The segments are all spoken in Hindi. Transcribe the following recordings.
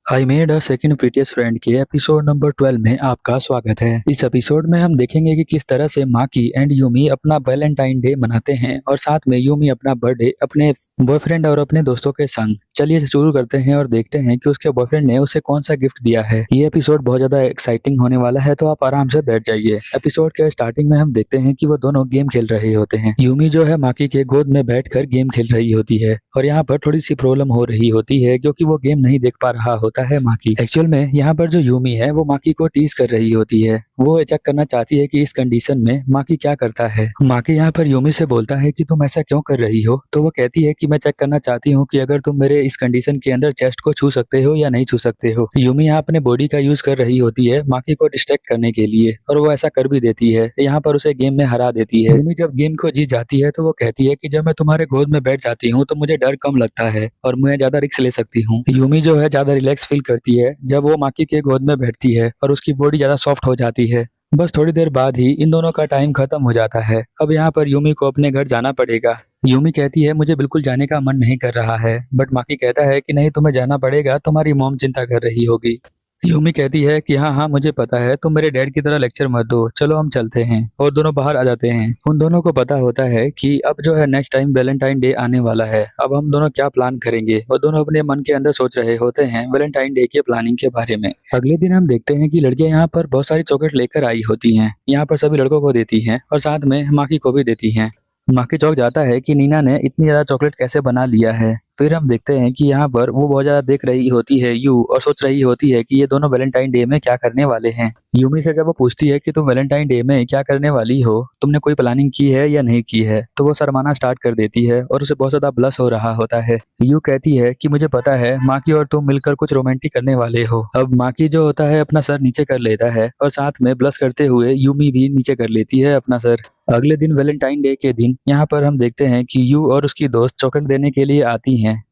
I made a second precious friend के एपिसोड नंबर 12 में आपका स्वागत है। इस एपिसोड में हम देखेंगे कि किस तरह से माकी एंड यूमी अपना वैलेंटाइन डे मनाते हैं और साथ में यूमी अपना बर्थडे अपने बॉयफ्रेंड और अपने दोस्तों के संग। चलिए शुरू करते हैं और देखते हैं कि उसके बॉयफ्रेंड ने उसे कौन सा गिफ्ट दिया है। ये एपिसोड बहुत ज्यादा एक्साइटिंग होने वाला है, तो आप आराम से बैठ जाइए। एपिसोड के स्टार्टिंग में हम देखते हैं कि वो दोनों गेम खेल रहे होते हैं। यूमी जो है माकी के गोद में बैठकर गेम खेल रही होती है और यहाँ पर थोड़ी सी प्रॉब्लम हो रही होती है क्योंकि वो गेम नहीं देख पा रहा होता है माकी। एक्चुअल में यहाँ पर जो यूमी है वो माकी को टीज कर रही होती है। वो चेक करना चाहती है कि इस कंडीशन में माकी क्या करता है। माकी यहाँ पर यूमी से बोलता है कि तुम ऐसा क्यों कर रही हो, तो वो कहती है कि मैं चेक करना चाहती हूँ कि अगर तुम मेरे इस कंडीशन के अंदर चेस्ट को छू सकते हो या नहीं छू सकते हो। यूमी यहाँ अपने बॉडी का यूज कर रही होती है माकी को डिस्ट्रैक्ट करने के लिए और वो ऐसा कर भी देती है। यहाँ पर उसे गेम में हरा देती है। यूमी जब गेम को जीत जाती है तो वो कहती है कि जब मैं तुम्हारे गोद में बैठ जाती हूँ तो मुझे डर कम लगता है और मैं ज्यादा रिस्क ले सकती हूँ। यूमी जो है ज्यादा रिलैक्स फील करती है जब वो माकी के गोद में बैठती है और उसकी बॉडी ज्यादा सॉफ्ट हो जाती है। बस थोड़ी देर बाद ही इन दोनों का टाइम खत्म हो जाता है। अब यहाँ पर यूमी को अपने घर जाना पड़ेगा। यूमी कहती है मुझे बिल्कुल जाने का मन नहीं कर रहा है, बट माकी कहता है कि नहीं तुम्हें जाना पड़ेगा, तुम्हारी मॉम चिंता कर रही होगी। यूमी कहती है कि हाँ हाँ मुझे पता है, तुम मेरे डैड की तरह लेक्चर मत दो, चलो हम चलते हैं। और दोनों बाहर आ जाते हैं। उन दोनों को पता होता है कि अब जो है नेक्स्ट टाइम वैलेंटाइन डे आने वाला है, अब हम दोनों क्या प्लान करेंगे। और दोनों अपने मन के अंदर सोच रहे होते हैं वैलेंटाइन डे के प्लानिंग के बारे में। अगले दिन हम देखते हैं कि लड़कियां यहाँ पर बहुत सारी चॉकलेट लेकर आई होती हैं। यहाँ पर सभी लड़कों को देती हैं और साथ में माकी को भी देती हैं। माकी चौंक जाता है कि नीना ने इतनी ज्यादा चॉकलेट कैसे बना लिया है। फिर हम देखते हैं कि यहाँ पर वो बहुत ज्यादा देख रही होती है यू और सोच रही होती है कि ये दोनों वैलेंटाइन डे में क्या करने वाले हैं। यूमी से जब वो पूछती है कि तुम वैलेंटाइन डे में क्या करने वाली हो, तुमने कोई प्लानिंग की है या नहीं की है, तो वो शर्माना स्टार्ट कर देती है और उसे बहुत ज्यादा ब्लश हो रहा होता है। यू कहती है कि मुझे पता है माकी और तुम मिलकर कुछ रोमांटिक करने वाले हो। अब माकी जो होता है अपना सर नीचे कर लेता है और साथ में ब्लश करते हुए यूमी भी नीचे कर लेती है अपना सर। अगले दिन वैलेंटाइन डे के दिन यहाँ पर हम देखते हैं कि यू और उसकी दोस्त चॉकलेट देने के लिए आती हैं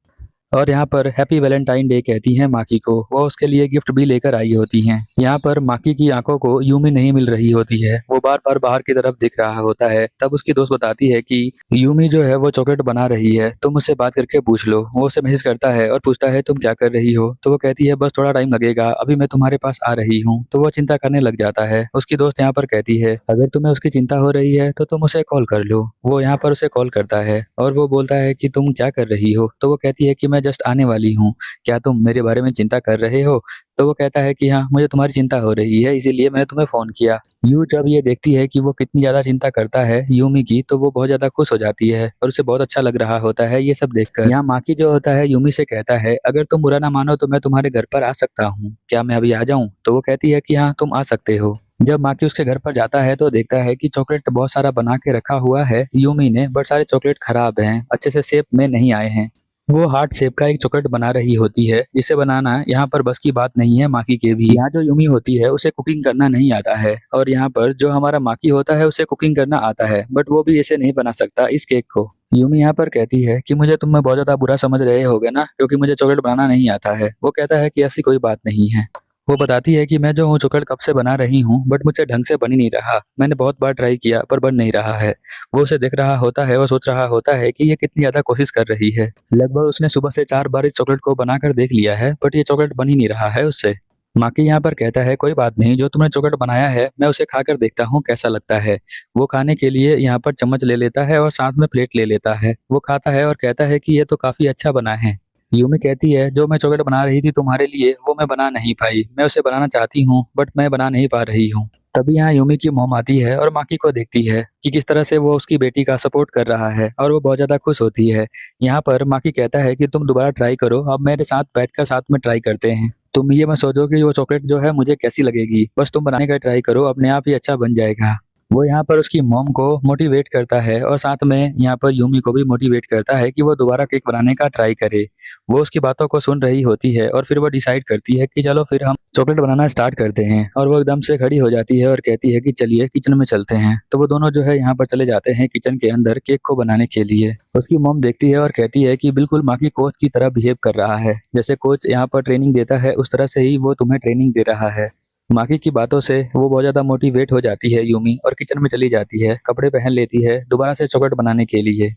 और यहाँ पर हैप्पी वैलेंटाइन डे कहती हैं माकी को। वो उसके लिए गिफ्ट भी लेकर आई होती हैं। यहाँ पर माकी की आंखों को यूमी नहीं मिल रही होती है, वो बार बार बाहर की तरफ दिख रहा होता है। तब उसकी दोस्त बताती है कि यूमी जो है वो चॉकलेट बना रही है, तुम उससे बात करके पूछ लो। वो उसे मैसेज करता है और पूछता है तुम क्या कर रही हो, तो वो कहती है बस थोड़ा टाइम लगेगा, अभी मैं तुम्हारे पास आ रही हूँ। तो वो चिंता करने लग जाता है। उसकी दोस्त यहाँ पर कहती है अगर तुम्हें उसकी चिंता हो रही है तो तुम उसे कॉल कर लो। वो यहाँ पर उसे कॉल करता है और वो बोलता है कि तुम क्या कर रही हो, तो वो कहती है कि मैं जस्ट आने वाली हूँ, क्या तुम मेरे बारे में चिंता कर रहे हो। तो वो कहता है कि हाँ मुझे तुम्हारी चिंता हो रही है, इसीलिए मैंने तुम्हें फोन किया। यू जब ये देखती है कि वो कितनी ज्यादा चिंता करता है यूमी की, तो वो बहुत ज्यादा खुश हो जाती है और उसे बहुत अच्छा लग रहा होता है ये सब देखकर। यहाँ माकी जो होता है यूमी से कहता है अगर तुम बुरा ना मानो तो मैं तुम्हारे घर पर आ सकता हूँ, क्या मैं अभी आ जाऊँ। तो वो कहती है कि हाँ तुम आ सकते हो। जब माकी उसके घर पर जाता है तो देखता है कि चॉकलेट बहुत सारा बना के रखा हुआ है यूमी ने, बट सारे चॉकलेट खराब हैं, अच्छे से शेप में नहीं आए हैं। वो हार्ट शेप का एक चॉकलेट बना रही होती है, जिसे बनाना यहाँ पर बस की बात नहीं है माकी के भी। यहाँ जो यूमी होती है उसे कुकिंग करना नहीं आता है और यहाँ पर जो हमारा माकी होता है उसे कुकिंग करना आता है, बट वो भी ऐसे नहीं बना सकता इस केक को। यूमी यहाँ पर कहती है कि मुझे तुम में बहुत ज्यादा बुरा समझ रहे होगे ना, क्योंकि मुझे चॉकलेट बनाना नहीं आता है। वो कहता है कि ऐसी कोई बात नहीं है। वो बताती है कि मैं जो हूँ चॉकलेट कब से बना रही हूँ, बट मुझे ढंग से बन ही नहीं रहा, मैंने बहुत बार ट्राई किया पर बन नहीं रहा है। वो उसे देख रहा होता है, वो सोच रहा होता है कि ये कितनी ज्यादा कोशिश कर रही है। लगभग उसने सुबह से 4 बार इस चॉकलेट को बनाकर देख लिया है, बट ये चॉकलेट बन ही नहीं रहा है उससे। माकी यहाँ पर कहता है कोई बात नहीं, जो तुमने चॉकलेट बनाया है मैं उसे खाकर देखता हूँ कैसा लगता है। वो खाने के लिए यहाँ पर चम्मच ले लेता है और साथ में प्लेट ले लेता है। वो खाता है और कहता है कि ये तो काफी अच्छा बना है। यूमी कहती है जो मैं चॉकलेट बना रही थी तुम्हारे लिए वो मैं बना नहीं पाई, मैं उसे बनाना चाहती हूँ बट मैं बना नहीं पा रही हूँ। तभी यहाँ यूमी की मॉम आती है और माकी को देखती है कि किस तरह से वो उसकी बेटी का सपोर्ट कर रहा है और वो बहुत ज्यादा खुश होती है। यहाँ पर माकी कहता है कि तुम दोबारा ट्राई करो, अब मेरे साथ बैठकर साथ में ट्राई करते हैं। तुम ये मत सोचो कि वो चॉकलेट जो है मुझे कैसी लगेगी, बस तुम बनाने का ट्राई करो, अपने आप ही अच्छा बन जाएगा। वो यहाँ पर उसकी मॉम को मोटिवेट करता है और साथ में यहाँ पर यूमी को भी मोटिवेट करता है कि वो दोबारा केक बनाने का ट्राई करे। वो उसकी बातों को सुन रही होती है और फिर वो डिसाइड करती है कि चलो फिर हम चॉकलेट बनाना स्टार्ट करते हैं। और वो एकदम से खड़ी हो जाती है और कहती है कि चलिए किचन में चलते हैं। तो वो दोनों जो है यहाँ पर चले जाते हैं किचन के अंदर केक को बनाने के लिए। उसकी मॉम देखती है और कहती है कि बिल्कुल माकी कोच की तरह बिहेव कर रहा है, जैसे कोच यहाँ पर ट्रेनिंग देता है उस तरह से ही वो तुम्हें ट्रेनिंग दे रहा है। माकी की बातों से वो बहुत ज्यादा मोटिवेट हो जाती है यूमी और किचन में चली जाती है, कपड़े पहन लेती है दोबारा से चॉकलेट बनाने के लिए।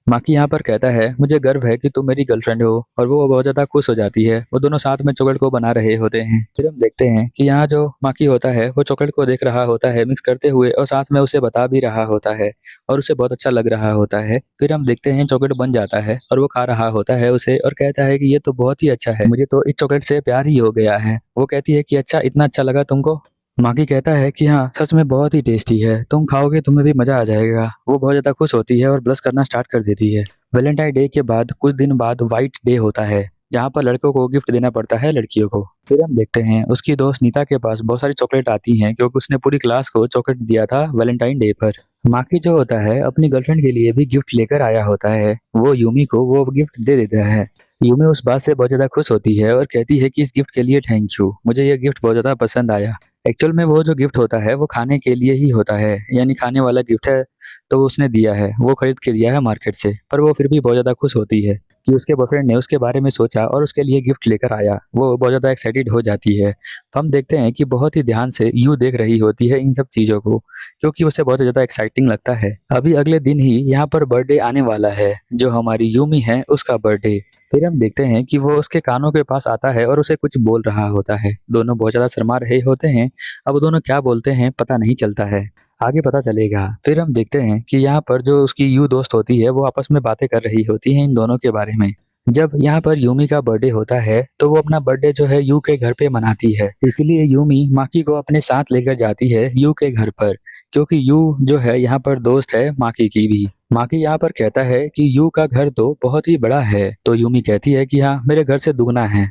माकी यहाँ पर कहता है मुझे गर्व है कि तुम मेरी गर्लफ्रेंड हो, और वो बहुत ज्यादा खुश हो जाती है। वो दोनों साथ में चॉकलेट को बना रहे होते हैं। फिर हम देखते हैं कि यहाँ जो माकी होता है वो चॉकलेट को देख रहा होता है मिक्स करते हुए, और साथ में उसे बता भी रहा होता है, और उसे बहुत अच्छा लग रहा होता है। फिर हम देखते हैं चॉकलेट बन जाता है और वो खा रहा होता है उसे, और कहता है कि ये तो बहुत ही अच्छा है, मुझे तो इस चॉकलेट से प्यार ही हो गया है। वो कहती है कि अच्छा, इतना अच्छा लगा तुमको? माकी कहता है कि हाँ, सच में बहुत ही टेस्टी है, तुम खाओगे तुम्हें भी मजा आ जाएगा। वो बहुत ज्यादा खुश होती है और ब्लश करना स्टार्ट कर देती है। वैलेंटाइन डे के बाद कुछ दिन बाद व्हाइट डे होता है, जहाँ पर लड़कों को गिफ्ट देना पड़ता है लड़कियों को। फिर हम देखते हैं उसकी दोस्त नीता के पास बहुत सारी चॉकलेट आती हैं, क्योंकि उसने पूरी क्लास को चॉकलेट दिया था वैलेंटाइन डे पर। माकी जो होता है अपनी गर्लफ्रेंड के लिए भी गिफ्ट लेकर आया होता है। वो यूमी को वो गिफ्ट दे देता है। यूमी उस बात से बहुत ज्यादा खुश होती है और कहती है कि इस गिफ्ट के लिए थैंक यू, मुझे ये गिफ्ट बहुत ज्यादा पसंद आया। एक्चुअल में वो जो गिफ्ट होता है वो खाने के लिए ही होता है, यानी खाने वाला गिफ्ट है। तो वो उसने दिया है, वो खरीद के दिया है मार्केट से। पर वो फिर भी बहुत ज्यादा खुश होती है कि उसके बॉयफ्रेंड ने उसके बारे में सोचा और उसके लिए गिफ्ट लेकर आया। वो बहुत ज्यादा एक्साइटेड हो जाती है। हम देखते हैं कि बहुत ही ध्यान से यू देख रही होती है इन सब चीजों को, क्योंकि उसे बहुत ज्यादा एक्साइटिंग लगता है। अभी अगले दिन ही यहाँ पर बर्थडे आने वाला है, जो हमारी यूमी है उसका बर्थडे। फिर हम देखते हैं कि वो उसके कानों के पास आता है और उसे कुछ बोल रहा होता है। दोनों बहुत ज्यादा शर्मा रहे होते हैं। अब दोनों क्या बोलते हैं पता नहीं चलता है, आगे पता चलेगा। फिर हम देखते हैं कि यहाँ पर जो उसकी यू दोस्त होती है वो आपस में बातें कर रही होती हैं इन दोनों के बारे में। जब यहाँ पर यूमी का बर्थडे होता है तो वो अपना बर्थडे जो है यू के घर पे मनाती है, इसलिए यूमी माकी को अपने साथ लेकर जाती है यू के घर पर, क्योंकि यू जो है यहाँ पर दोस्त है माकी की भी। माकी यहाँ पर कहता है कि यू का घर तो बहुत ही बड़ा है, तो यूमी कहती है कि हाँ, मेरे घर से दुगना है।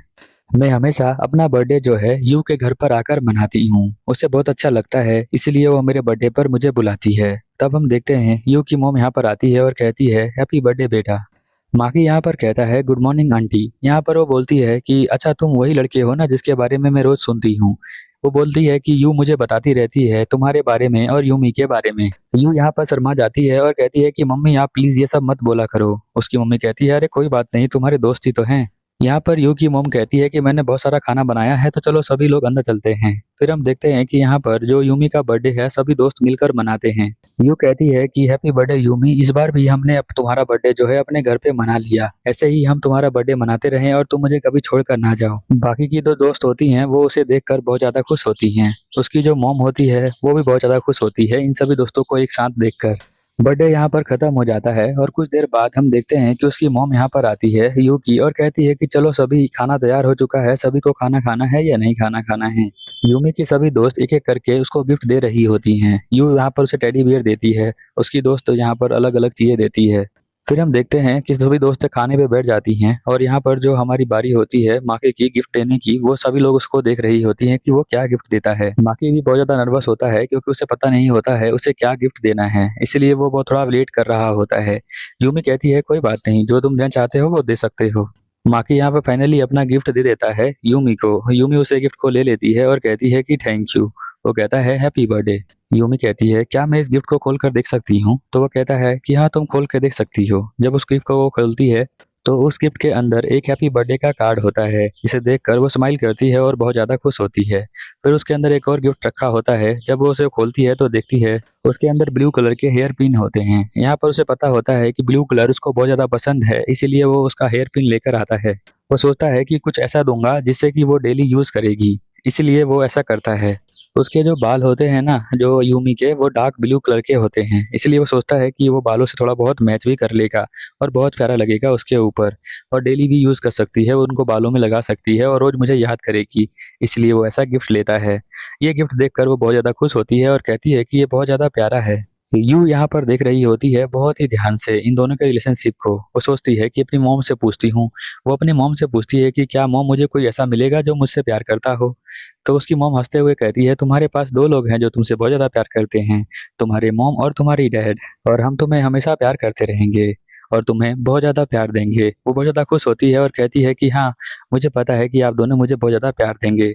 मैं हमेशा अपना बर्थडे जो है यू के घर पर आकर मनाती हूँ, उसे बहुत अच्छा लगता है, इसलिए वो मेरे बर्थडे पर मुझे बुलाती है। तब हम देखते हैं यू की मॉम यहाँ पर आती है और कहती है हैप्पी बर्थडे बेटा। माकी यहाँ पर कहता है गुड मॉर्निंग आंटी। यहाँ पर वो बोलती है कि अच्छा, तुम वही लड़के हो ना जिसके बारे में मैं रोज सुनती हूँ। वो बोलती है कि यू मुझे बताती रहती है तुम्हारे बारे में और यूमी के बारे में। यू यहाँ पर शर्मा जाती है और कहती है कि मम्मी आप प्लीज ये सब मत बोला करो। उसकी मम्मी कहती है अरे कोई बात नहीं, तुम्हारे दोस्त ही तो हैं। यहाँ पर यू की मॉम कहती है कि मैंने बहुत सारा खाना बनाया है, तो चलो सभी लोग अंदर चलते हैं। फिर हम देखते हैं कि यहाँ पर जो यूमी का बर्थडे है सभी दोस्त मिलकर मनाते हैं। यू कहती है कि हैप्पी बर्थडे यूमी, इस बार भी हमने अब तुम्हारा बर्थडे जो है अपने घर पे मना लिया। ऐसे ही हम तुम्हारा बर्थडे मनाते रहें और तुम मुझे कभी छोड़कर ना जाओ। बाकी की दो दोस्त होती हैं वो उसे देखकर बहुत ज्यादा खुश होती हैं। उसकी जो मॉम होती है वो भी बहुत ज्यादा खुश होती है इन सभी दोस्तों को एक साथ देखकर। बर्थडे यहाँ पर खत्म हो जाता है और कुछ देर बाद हम देखते हैं कि उसकी मॉम यहाँ पर आती है यू की, और कहती है कि चलो सभी, खाना तैयार हो चुका है, सभी को खाना खाना है या नहीं खाना खाना है। यूमी की सभी दोस्त एक एक करके उसको गिफ्ट दे रही होती हैं। यू यहाँ पर उसे टेडी बियर देती है, उसकी दोस्त यहाँ पर अलग अलग चीजें देती है। फिर हम देखते हैं कि सभी दोस्त खाने पे बैठ जाती हैं, और यहाँ पर जो हमारी बारी होती है माकी की गिफ्ट देने की, वो सभी लोग उसको देख रही होती हैं कि वो क्या गिफ्ट देता है। माकी भी बहुत ज्यादा नर्वस होता है क्योंकि उसे पता नहीं होता है उसे क्या गिफ्ट देना है, इसलिए वो बहुत थोड़ा लेट कर रहा होता है। यूमी कहती है कोई बात नहीं, जो तुम देना चाहते हो वो दे सकते हो। माकी यहाँ पर फाइनली अपना गिफ्ट दे देता है यूमी को। यूमी उसे गिफ्ट को ले लेती है और कहती है कि थैंक यू। वो कहता है हैप्पी बर्थडे। यूमी कहती है क्या मैं इस गिफ्ट को खोल कर देख सकती हूँ? तो वो कहता है कि हाँ, तुम खोल कर देख सकती हो। जब उस गिफ्ट को वो खोलती है तो उस गिफ्ट के अंदर एक हैप्पी बर्थडे का कार्ड होता है, जिसे देखकर वो स्माइल करती है और बहुत ज्यादा खुश होती है। फिर उसके अंदर एक और गिफ्ट रखा होता है। जब वो उसे खोलती है तो देखती है उसके अंदर ब्लू कलर के हेयर पिन होते हैं। यहाँ पर उसे पता होता है कि ब्लू कलर उसको बहुत ज्यादा पसंद है, इसीलिए वो उसका हेयर पिन लेकर आता है। वो सोचता है कि कुछ ऐसा दूंगा जिससे कि वो डेली यूज करेगी, इसलिए वो ऐसा करता है। उसके जो बाल होते हैं ना जो यूमी के, वो डार्क ब्लू कलर के होते हैं, इसलिए वो सोचता है कि वो बालों से थोड़ा बहुत मैच भी कर लेगा और बहुत प्यारा लगेगा उसके ऊपर, और डेली भी यूज कर सकती है, वो उनको बालों में लगा सकती है और रोज मुझे याद करेगी, इसलिए वो ऐसा गिफ्ट लेता है। ये गिफ्ट देखकर वो बहुत ज्यादा खुश होती है और कहती है कि ये बहुत ज्यादा प्यारा है। यू यहाँ पर देख रही होती है बहुत ही ध्यान से इन दोनों के रिलेशनशिप को। वो सोचती है कि अपनी मॉम से पूछती हूँ। वो अपनी मॉम से पूछती है कि क्या मॉम मुझे कोई ऐसा मिलेगा जो मुझसे प्यार करता हो? तो उसकी मॉम हंसते हुए कहती है तुम्हारे पास दो लोग हैं जो तुमसे बहुत ज्यादा प्यार करते हैं, तुम्हारे मॉम और तुम्हारी डैड, और हम तुम्हें हमेशा प्यार करते रहेंगे और तुम्हें बहुत ज्यादा प्यार देंगे। वो बहुत ज्यादा खुश होती है और कहती है कि हाँ, मुझे पता है कि आप दोनों मुझे बहुत ज्यादा प्यार देंगे।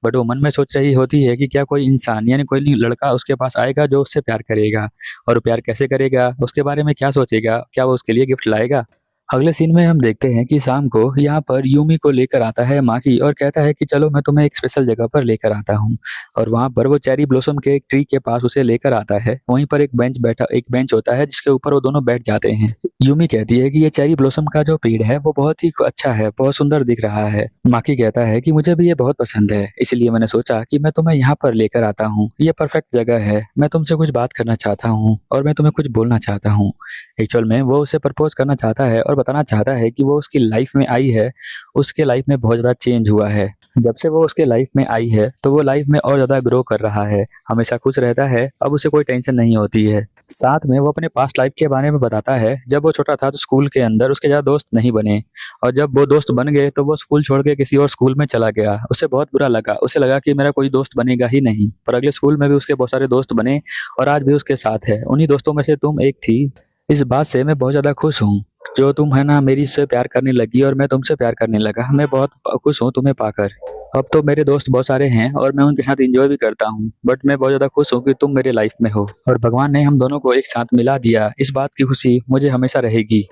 बट वो मन में सोच रही होती है कि क्या कोई इंसान यानी कोई लड़का उसके पास आएगा जो उससे प्यार करेगा, और वो प्यार कैसे करेगा, उसके बारे में क्या सोचेगा, क्या वो उसके लिए गिफ्ट लाएगा? अगले सीन में हम देखते हैं कि शाम को यहाँ पर यूमी को लेकर आता है माकी और कहता है कि चलो मैं तुम्हें एक स्पेशल जगह पर लेकर आता हूँ। और वहाँ पर वो चेरी ब्लॉसम के एक ट्री के पास उसे लेकर आता है। वहीं पर एक बेंच होता है जिसके ऊपर वो दोनों बैठ जाते हैं। यूमी कहती है कि ये चेरी ब्लॉसम का जो पेड़ है वो बहुत ही अच्छा है, बहुत सुंदर दिख रहा है। माकी कहता है कि मुझे भी ये बहुत पसंद है, इसलिए मैंने सोचा कि मैं तुम्हें यहाँ पर लेकर आता हूँ। ये परफेक्ट जगह है, मैं तुमसे कुछ बात करना चाहता हूँ और मैं तुम्हें कुछ बोलना चाहता हूँ। एक्चुअल में वो उसे प्रपोज करना चाहता है और बताना चाहता है कि वो उसकी लाइफ में आई है, उसके लाइफ में बहुत ज़्यादा चेंज हुआ है। जब से वो उसके लाइफ में आई है तो वो लाइफ में और ज़्यादा ग्रो कर रहा है, हमेशा खुश रहता है, अब उसे कोई टेंशन नहीं होती है। साथ में वो अपने पास्ट लाइफ के बारे में बताता है। जब वो छोटा था तो स्कूल के अंदर उसके ज़्यादा दोस्त नहीं बने, और जब वो दोस्त बन गए तो वो स्कूल छोड़ के किसी और स्कूल में चला गया। उसे बहुत बुरा लगा, उसे लगा कि मेरा कोई दोस्त बनेगा ही नहीं। पर अगले स्कूल में भी उसके बहुत सारे दोस्त बने और आज भी उसके साथ है। उन्हीं दोस्तों में से तुम एक थी। इस बात से मैं बहुत ज़्यादा खुश हूँ, जो तुम है ना मेरी से प्यार करने लगी और मैं तुमसे प्यार करने लगा। मैं बहुत खुश हूँ तुम्हें पाकर। अब तो मेरे दोस्त बहुत सारे हैं और मैं उनके साथ एंजॉय भी करता हूँ, बट मैं बहुत ज़्यादा खुश हूँ कि तुम मेरे लाइफ में हो और भगवान ने हम दोनों को एक साथ मिला दिया। इस बात की खुशी मुझे हमेशा रहेगी।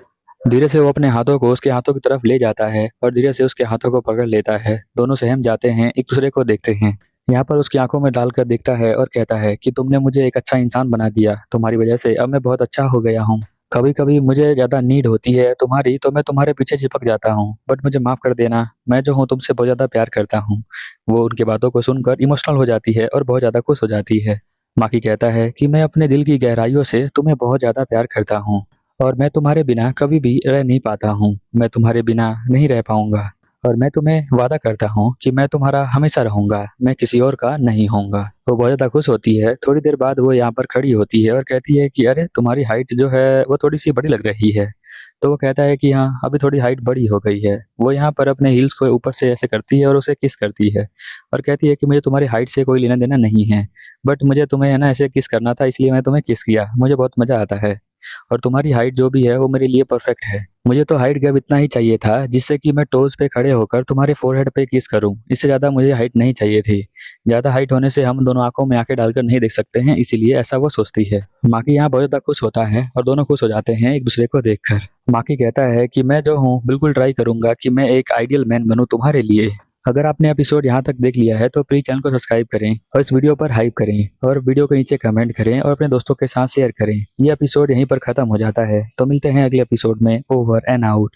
धीरे से वो अपने हाथों को उसके हाथों की तरफ ले जाता है और धीरे से उसके हाथों को पकड़ लेता है। दोनों सहम जाते हैं, एक दूसरे को देखते हैं। यहाँ पर उसकी आंखों में डालकर देखता है और कहता है कि तुमने मुझे एक अच्छा इंसान बना दिया, तुम्हारी वजह से अब मैं बहुत अच्छा हो गया हूँ। कभी कभी मुझे ज़्यादा नीड होती है तुम्हारी, तो मैं तुम्हारे पीछे चिपक जाता हूँ, बट मुझे माफ़ कर देना, मैं जो हूँ तुमसे बहुत ज़्यादा प्यार करता हूँ। वो उनकी बातों को सुनकर इमोशनल हो जाती है और बहुत ज़्यादा खुश हो जाती है। माकी कहता है कि मैं अपने दिल की गहराइयों से तुम्हें बहुत ज़्यादा प्यार करता हूँ और मैं तुम्हारे बिना कभी भी रह नहीं पाता हूँ। मैं तुम्हारे बिना नहीं रह पाऊंगा और मैं तुम्हें वादा करता हूँ कि मैं तुम्हारा हमेशा रहूंगा, मैं किसी और का नहीं होऊंगा। वो बहुत ज़्यादा खुश होती है। थोड़ी देर बाद वो यहाँ पर खड़ी होती है और कहती है कि अरे तुम्हारी हाइट जो है वो थोड़ी सी बड़ी लग रही है। तो वो कहता है कि हाँ, अभी थोड़ी हाइट बड़ी हो गई है। वो यहाँ पर अपने हील्स को ऊपर से ऐसे करती है और उसे किस करती है और कहती है कि मुझे तुम्हारी हाइट से कोई लेना देना नहीं है, बट मुझे तुम्हें है ना ऐसे किस करना था, इसलिए मैं तुम्हें किस किया। मुझे बहुत मज़ा आता है और तुम्हारी हाइट जो भी है वो मेरे लिए परफेक्ट है। मुझे तो हाइट गैप इतना ही चाहिए था जिससे कि मैं टोज पे खड़े होकर तुम्हारे फोरहेड पे किस करूं। इससे ज़्यादा मुझे हाइट नहीं चाहिए थी। ज़्यादा हाइट होने से हम दोनों आंखों में आंखें डालकर नहीं देख सकते हैं, इसीलिए ऐसा वो सोचती है। माकी यहाँ बहुत ज़्यादा खुश होता है और दोनों खुश हो जाते हैं एक दूसरे को देखकर। माकी कहता है कि मैं जो हूँ बिल्कुल ट्राई करूंगा कि मैं एक आइडियल मैन बनूं तुम्हारे लिए। अगर आपने एपिसोड यहाँ तक देख लिया है तो प्लीज चैनल को सब्सक्राइब करें और इस वीडियो पर हाइप करें और वीडियो के नीचे कमेंट करें और अपने दोस्तों के साथ शेयर करें। ये एपिसोड यहीं पर खत्म हो जाता है, तो मिलते हैं अगले एपिसोड में। Over and out.